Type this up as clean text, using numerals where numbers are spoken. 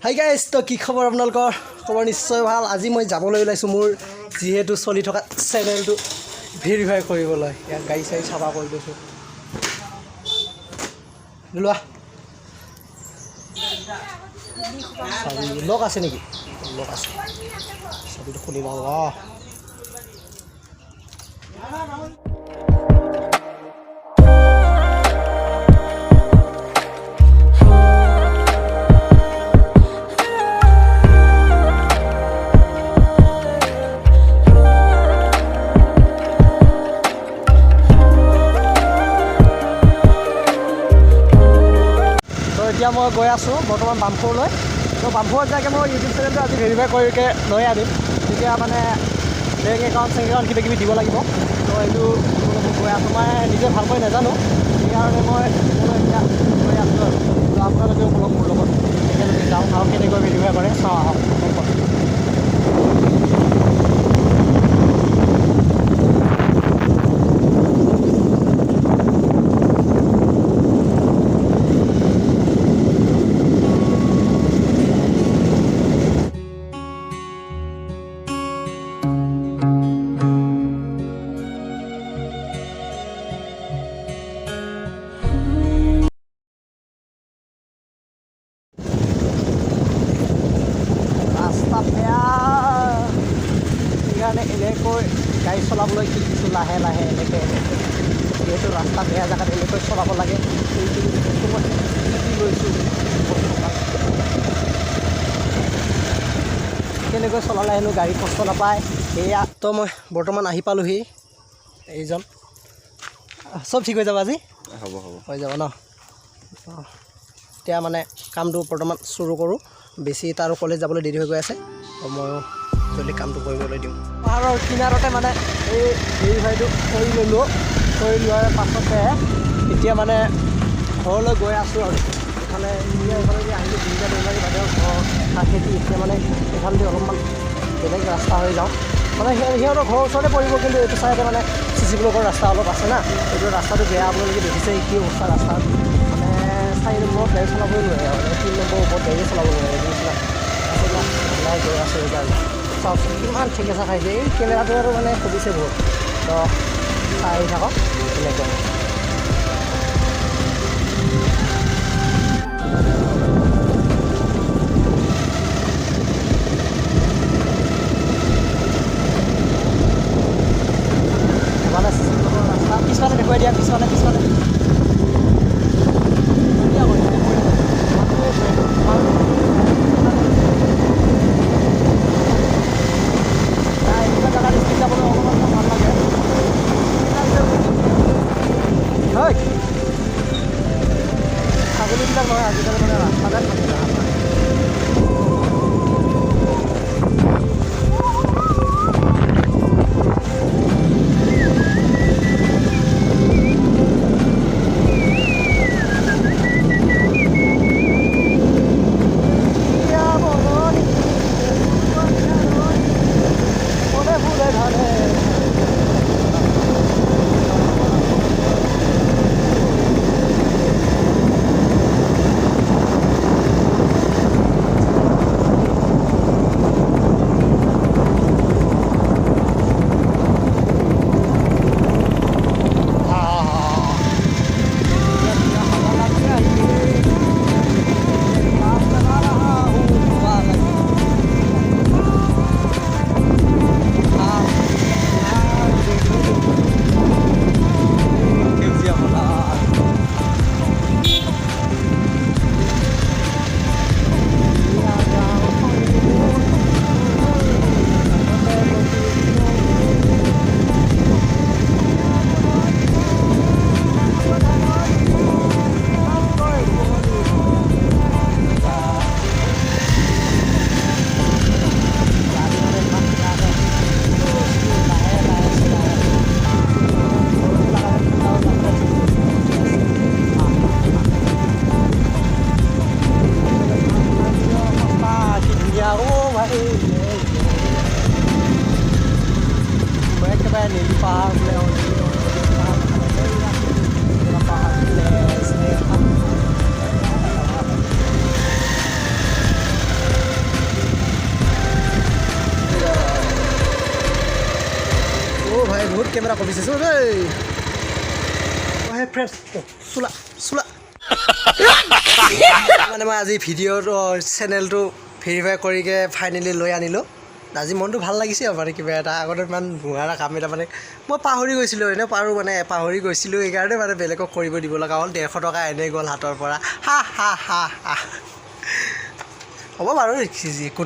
Hi guys, তো কি খবৰ আপোনালোকৰ? খবৰ নিশ্চয় ভাল। আজি মই যাবলৈ ওলাইছোঁ মোৰ যিহেতু চলি থকা চেনেলটো ভেৰিফাই কৰিবলৈ। ইয়াত গাড়ী চাড়ী চাফা কৰি লৈছোঁ। লোৱা চাবি লক আছে নেকি? লক আছে, চাবিটো খুলি লওঁ। এতিয়া মই গৈ আছোঁ বৰ্তমান বামফুৰলৈ। তো বামফুৰত যাইকে মই ইউটিউব চেনেলটো আজি ভেৰিফাই কৰিকে লৈ আনিম। তেতিয়া মানে বেংক একাউণ্ট কিবা কিবি দিব লাগিব। তো এইটো গৈ আছোঁ, মই নিজে ভালকৈ নাজানো, সেইকাৰণে মই এতিয়া গৈ আছোঁ আৰু। তো আপোনালোকেও বলক মোৰ লগত একেলগে যাওঁ আৰু কেনেকৈ ভেৰিফাই কৰে চাওঁ আহক। সেইকাৰণে এনেকৈ গাড়ী চলাবলৈ শিকিছোঁ লাহে লাহে এনেকৈ যিহেতু ৰাস্তা বেয়া জেগাত এনেকৈ চলাব লাগে, সেইখিনি বস্তু মই শিকি লৈছোঁ। কেনেকৈ চলালে হেনো গাড়ী কষ্ট নাপায় সেয়া। তো মই বৰ্তমান আহি পালোঁহি। এইজন চব ঠিক হৈ যাব আজি? হ'ব হৈ যাব ন? এতিয়া মানে কামটো বৰ্তমান চুৰু কৰোঁ। বেছি তাৰো কলেজ যাবলৈ দেৰি হৈ গৈ আছে, ময়ো জলদি কামটো কৰিবলৈ দিওঁ। পাহাৰৰ কিনাৰতে মানে এই ভেৰিফাইটো কৰি ল'লোঁ। কৰি লোৱাৰ পাছতে এতিয়া মানে ঘৰলৈ গৈ আছোঁ আৰু। এইফালে এইফালেদি আহিলোঁ দুইটা বেমাৰী বাহিৰৰ ঘৰ কাষেদি। এতিয়া মানে এইফালেদি অলপমান বেলেগ ৰাস্তা হৈ যাওঁ। মানে সিহঁতৰ ঘৰৰ ওচৰতে পৰিব, কিন্তু এইটো চাইডে মানে চিচি ব্লকৰ ৰাস্তা অলপ আছে না। এইটো ৰাস্তাটো বেয়া, আপোনালোকে দেখিছে কি অৱস্থা ৰাস্তাত। মানে 4 নম্বৰত গাড়ী চলাবই নোৱাৰে আৰু 3 নম্বৰৰ ওপৰত গাড়ী চলাব নোৱাৰে নিচিনা ওলাই গৈ আছোঁ। সেইকাৰণে চাওকচোন কিমান ঠেকেচা খাইছে। এই কেমেৰাটো আৰু মানে সুধিছে বহুত। তো চাই আহি থাকক এনেকৈ। ৰাস্তা পিছফালে দেখুৱাই দিয়া, পিছফালে ছাগলীবিলাক নহয় আজিকালি মানে ৰাস্তাতে থাকে না। ভাই বহুত কেমেৰা কমিছে দেই হে ফ্ৰেণ্ডছ চোলা চোলা মানে মই আজি ভিডিঅ'টো চেনেলটো ভেৰিফাই কৰিকৈ ফাইনেলি লৈ আনিলোঁ আজি মনটো ভাল লাগিছে আৰু মানে কিবা এটা আগতে ইমান ভুৱাৰা কাম এটা মানে মই পাহৰি গৈছিলোঁ এনেও পাহৰি গৈছিলোঁ সেইকাৰণে মানে বেলেগক কৰিব দিব লগা হ'ল 150 টকা এনেই গ'ল হাতৰ পৰা হা হা হা হা হ'ব বাৰু একো নাই